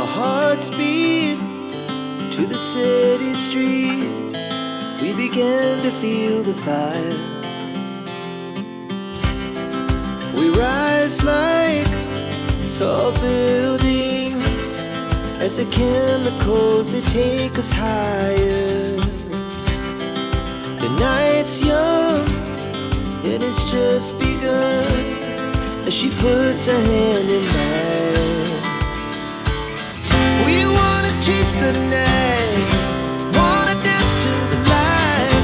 Our hearts beat to the city streets. We began to feel the fire. We rise like tall buildings as the chemicals, they take us higher. The night's young, it has just begun, as she puts her hand in mine. We wanna chase the night, wanna dance to the light,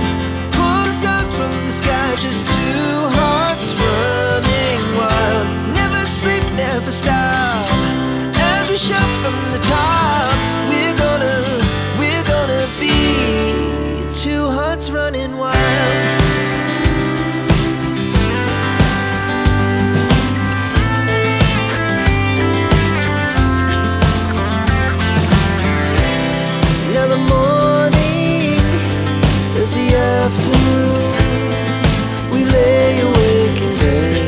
pull the stars from the sky, just two hearts running wild. Never sleep, never stop, as we shout from the top. We're gonna be two hearts running wild. Now the morning is the afternoon. We lay awake in bed.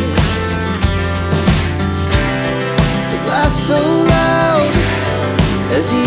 The laughs so loud as the